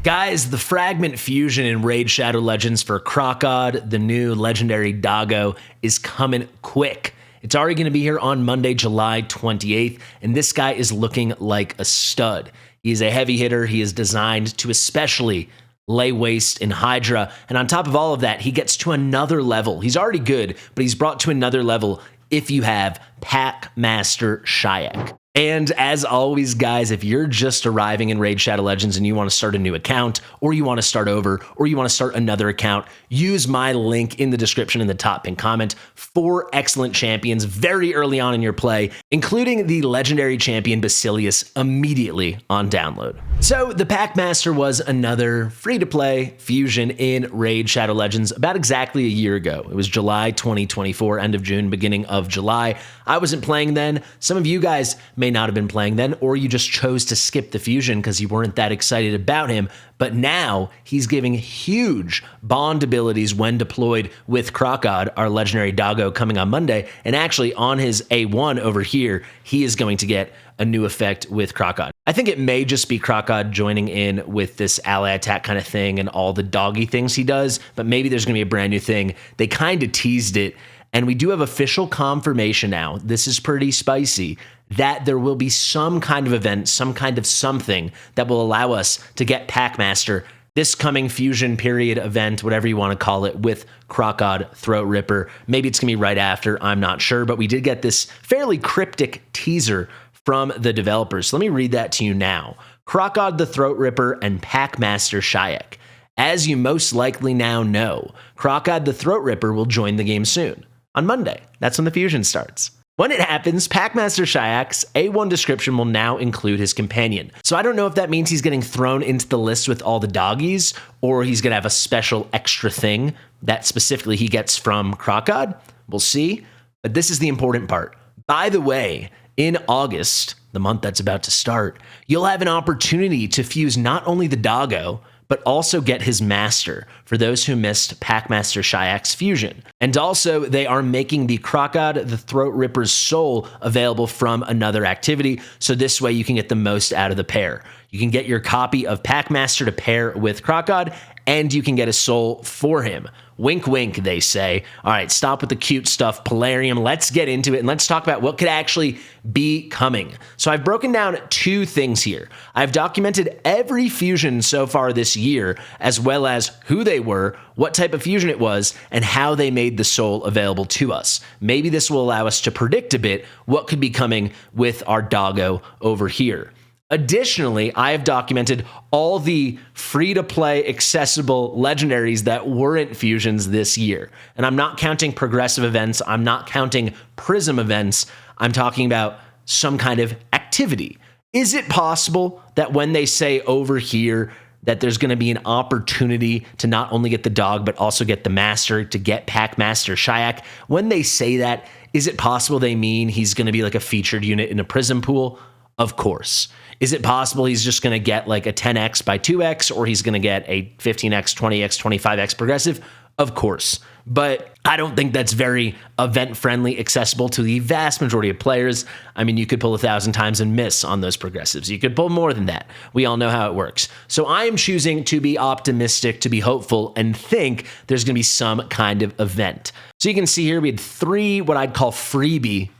Guys, the Fragment Fusion in Raid Shadow Legends for Crocod, the new legendary Doggo, is coming quick. It's already going to be here on Monday, July 28th, and this guy is looking like a stud. He's a heavy hitter. He is designed to especially lay waste in Hydra, and on top of all of that, he gets to another level. He's already good, but he's brought to another level if you have Packmaster Shayak. And as always, guys, if you're just arriving in Raid Shadow Legends and you want to start a new account, or you want to start over, or you want to start another account, use my link in the description in the top pinned comment. 4 excellent champions very early on in your play, including the legendary champion Fastidious immediately on download. So the Packmaster was another free-to-play fusion in Raid Shadow Legends about exactly a year ago. It was July 2024, end of June, beginning of July. I wasn't playing then. Some of you guys may not have been playing then, or you just chose to skip the fusion because you weren't that excited about him. But now he's giving huge bond abilities when deployed with Crocod, our legendary Doggo, coming on Monday. And actually on his A1 over here, he is going to get a new effect with Crocod. I think it may just be Crocod joining in with this ally attack kind of thing and all the doggy things he does, but maybe there's going to be a brand new thing. They kind of teased it, and we do have official confirmation now. This is pretty spicy, that there will be some kind of event, some kind of something that will allow us to get Packmaster this coming fusion period event, whatever you want to call it, with Crocod Throat Ripper. Maybe it's going to be right after, I'm not sure, but we did get this fairly cryptic teaser from the developers. So let me read that to you now. Crocod the Throat Ripper and Packmaster Shayak. As you most likely now know, Crocod the Throat Ripper will join the game soon. On Monday, that's when the fusion starts. When it happens, Packmaster Shayak's A1 description will now include his companion. So I don't know if that means he's getting thrown into the list with all the doggies, or he's going to have a special extra thing that specifically he gets from Crocod. We'll see. But this is the important part. By the way, in August, the month that's about to start, you'll have an opportunity to fuse not only the Doggo, but also get his master for those who missed Packmaster Shayak's fusion. And also, they are making the Crocod the Throat Ripper's soul available from another activity, so this way you can get the most out of the pair. You can get your copy of Packmaster to pair with Crocod, and you can get a soul for him. Wink, wink, they say. All right, stop with the cute stuff, Polarium. Let's get into it, and let's talk about what could actually be coming. So I've broken down 2 things here. I've documented every fusion so far this year, as well as who they were, what type of fusion it was, and how they made the soul available to us. Maybe this will allow us to predict a bit what could be coming with our Doggo over here. Additionally, I have documented all the free-to-play accessible legendaries that weren't fusions this year. And I'm not counting progressive events. I'm not counting prism events. I'm talking about some kind of activity. Is it possible that when they say over here that there's going to be an opportunity to not only get the dog, but also get the master, to get Packmaster Shayak? When they say that, is it possible they mean he's going to be like a featured unit in a prism pool? Of course. Is it possible he's just going to get like a 10x by 2x, or he's going to get a 15x, 20x, 25x progressive? Of course. But I don't think that's very event-friendly, accessible to the vast majority of players. I mean, you could pull 1,000 times and miss on those progressives. You could pull more than that. We all know how it works. So I am choosing to be optimistic, to be hopeful, and think there's going to be some kind of event. So you can see here we had 3 what I'd call freebie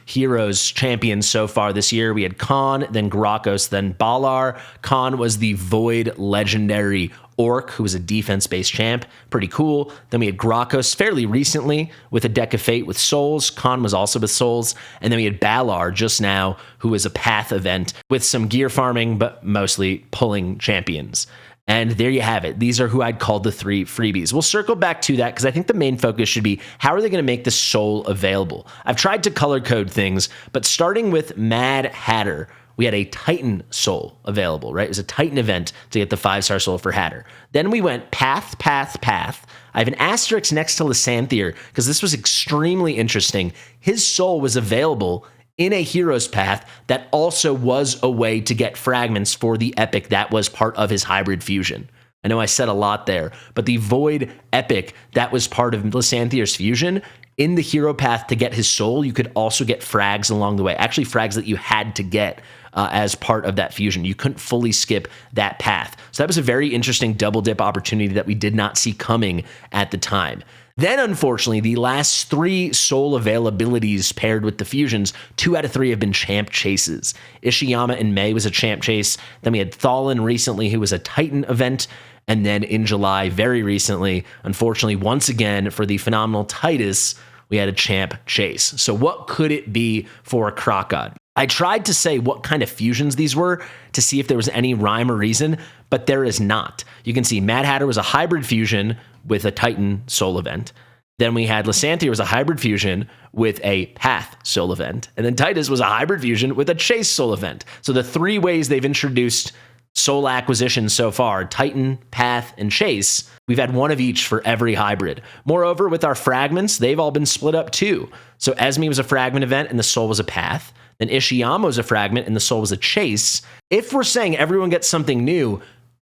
heroes champions so far this year. We had Khan, then Grokos, then Balar. Khan was the Void legendary Orc, who was a defense-based champ. Pretty cool. Then we had Grokos fairly recently with a Deck of Fate with Souls. Khan was also with Souls. And then we had Balar just now, who was a Path event with some gear farming, but mostly pulling champions. And there you have it. These are who I'd call the 3 freebies. We'll circle back to that because I think the main focus should be how are they going to make the soul available? I've tried to color code things, but starting with Mad Hatter, we had a Titan soul available, right? It was a Titan event to get the 5-star soul for Hatter. Then we went Path. I have an asterisk next to Lysanthier because this was extremely interesting. His soul was available in a hero's path that also was a way to get fragments for the epic that was part of his hybrid fusion. I know I said a lot there, but the Void epic that was part of Lysanthier's fusion, in the hero path to get his soul, you could also get frags along the way. Actually, frags that you had to get as part of that fusion. You couldn't fully skip that path. So that was a very interesting double dip opportunity that we did not see coming at the time. Then, unfortunately, the last 3 soul availabilities paired with the fusions, 2 out of 3 have been champ chases. Ishiyama in May was a champ chase. Then we had Thalin recently, who was a Titan event. And then in July, very recently, unfortunately, once again, for the phenomenal Titus, we had a champ chase. So what could it be for Crocod? I tried to say what kind of fusions these were to see if there was any rhyme or reason, but there is not. You can see Mad Hatter was a hybrid fusion with a Titan soul event. Then we had Lysanthier was a hybrid fusion with a Path soul event. And then Titus was a hybrid fusion with a Chase soul event. So the 3 ways they've introduced soul acquisition so far, Titan, Path, and Chase, we've had 1 of each for every hybrid. Moreover, with our fragments, they've all been split up too. So Esme was a fragment event and the soul was a Path. Then Ishiyama was a fragment and the soul was a Chase. If we're saying everyone gets something new,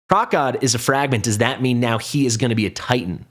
Crocod is a fragment. Does that mean now he is going to be a Titan?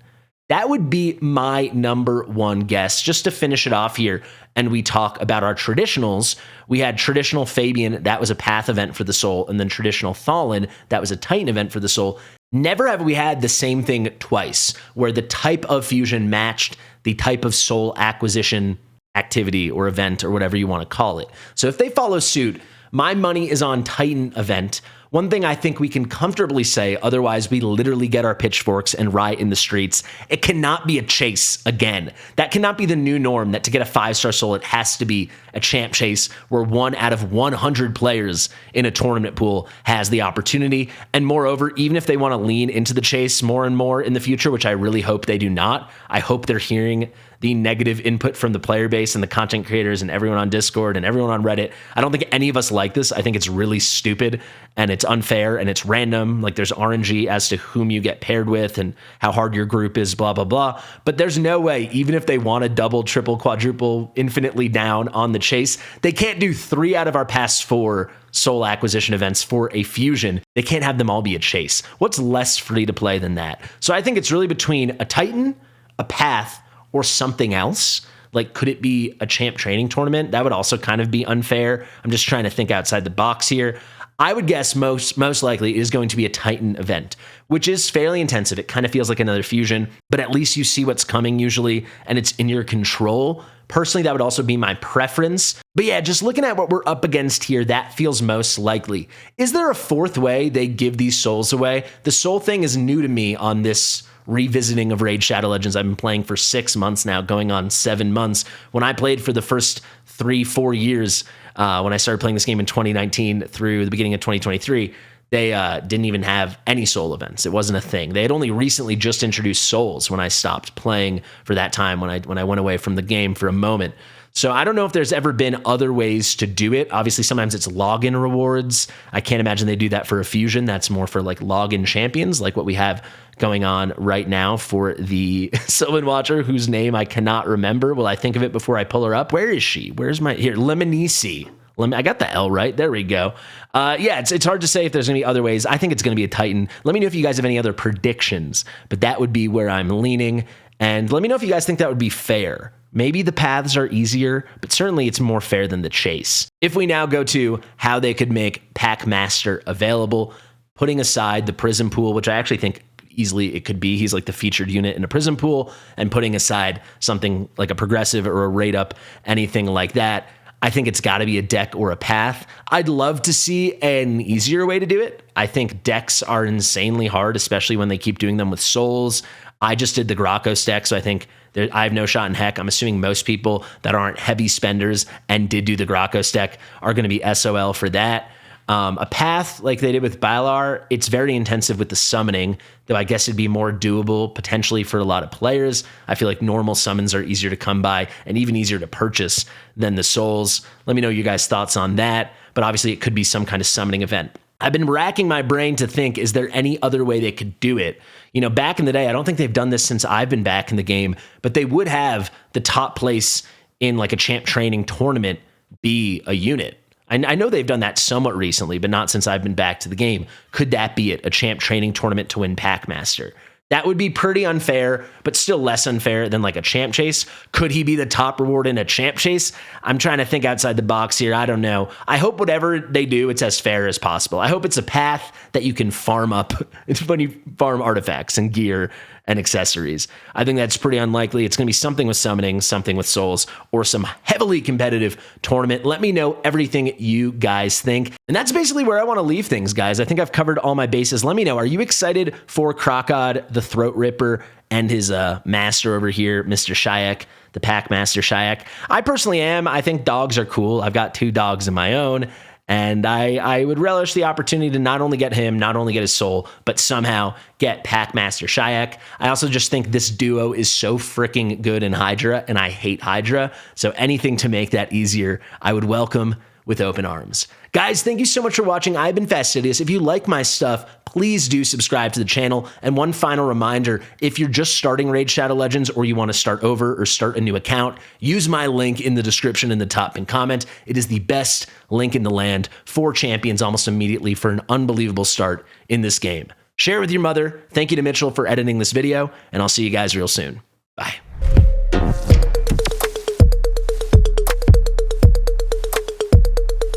That would be my number 1 guess. Just to finish it off here, and we talk about our traditionals, we had traditional Fabian, that was a Path event for the soul, and then traditional Thalin, that was a Titan event for the soul. Never have we had the same thing twice, where the type of fusion matched the type of soul acquisition activity or event or whatever you want to call it. So if they follow suit, my money is on Titan event. One thing I think we can comfortably say, otherwise we literally get our pitchforks and riot in the streets, it cannot be a chase again. That cannot be the new norm, that to get a 5-star soul, it has to be a champ chase where 1 out of 100 players in a tournament pool has the opportunity. And moreover, even if they want to lean into the chase more and more in the future, which I really hope they do not, I hope they're hearing the negative input from the player base and the content creators and everyone on Discord and everyone on Reddit. I don't think any of us like this. I think it's really stupid and it's unfair and it's random. Like there's RNG as to whom you get paired with and how hard your group is, blah, blah, blah. But there's no way, even if they want to double, triple, quadruple, infinitely down on the chase, they can't do 3 out of our past 4 soul acquisition events for a fusion. They can't have them all be a chase. What's less free to play than that? So I think it's really between a Titan, a Path, or something else. Like, could it be a champ training tournament? That would also kind of be unfair. I'm just trying to think outside the box here. I would guess most likely it is going to be a Titan event, which is fairly intensive. It kind of feels like another fusion, but at least you see what's coming usually, and it's in your control. Personally, that would also be my preference. But yeah, just looking at what we're up against here, that feels most likely. Is there a 4th way they give these souls away? The soul thing is new to me on this revisiting of Raid Shadow Legends. I've been playing for 6 months now, going on 7 months. When I played for the first 3-4 years, when I started playing this game in 2019 through the beginning of 2023, they didn't even have any soul events. It wasn't a thing. They had only recently just introduced souls when I stopped playing for that time, when I went away from the game for a moment. So I don't know if there's ever been other ways to do it. Obviously, sometimes it's login rewards. I can't imagine they do that for a fusion. That's more for like login champions, like what we have going on right now for the Sylvan Watcher, whose name I cannot remember. Will I think of it before I pull her up? Where is she? Where's my... Here, Lemonisi. I got the L right. There we go. Yeah, it's hard to say if there's going to be other ways. I think it's going to be a Titan. Let me know if you guys have any other predictions, but that would be where I'm leaning. And let me know if you guys think that would be fair. Maybe the paths are easier, but certainly it's more fair than the chase. If we now go to how they could make Packmaster available, putting aside the prison pool, which I actually think easily it could be, he's like the featured unit in a prison pool, and putting aside something like a progressive or a rate up, anything like that, I think it's got to be a deck or a path. I'd love to see an easier way to do it. I think decks are insanely hard, especially when they keep doing them with souls. I just did the Gracchus deck, so I think I have no shot in heck. I'm assuming most people that aren't heavy spenders and did do the Gracchus deck are going to be SOL for that. A path like they did with Balar, it's very intensive with the summoning, though I guess it'd be more doable potentially for a lot of players. I feel like normal summons are easier to come by and even easier to purchase than the souls. Let me know your guys' thoughts on that, but obviously it could be some kind of summoning event. I've been racking my brain to think, is there any other way they could do it? You know, back in the day, I don't think they've done this since I've been back in the game, but they would have the top place in like a champ training tournament be a unit. I know they've done that somewhat recently, but not since I've been back to the game. Could that be it? A champ training tournament to win Packmaster? That would be pretty unfair, but still less unfair than like a champ chase. Could he be the top reward in a champ chase? I'm trying to think outside the box here. I don't know. I hope whatever they do, it's as fair as possible. I hope it's a path that you can farm up. It's when you farm artifacts and gear and accessories. I think that's pretty unlikely. It's going to be something with summoning, something with souls, or some heavily competitive tournament. Let me know everything you guys think. And that's basically where I want to leave things, guys. I think I've covered all my bases. Let me know, are you excited for Crocod, the Throat Ripper, and his master over here, Mr. Shayak, the Packmaster Shayak? I personally am. I think dogs are cool. I've got 2 dogs of my own. And I would relish the opportunity to not only get him, not only get his soul, but somehow get Packmaster Shayak. I also just think this duo is so freaking good in Hydra, and I hate Hydra. So anything to make that easier, I would welcome with open arms. Guys, thank you so much for watching. I've been Fastidious. If you like my stuff, please do subscribe to the channel. And one final reminder, if you're just starting Raid Shadow Legends or you want to start over or start a new account, use my link in the description in the top pinned comment. It is the best link in the land for champions almost immediately for an unbelievable start in this game. Share with your mother. Thank you to Mitchell for editing this video, and I'll see you guys real soon. Bye.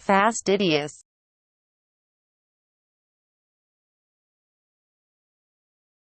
Fastidious.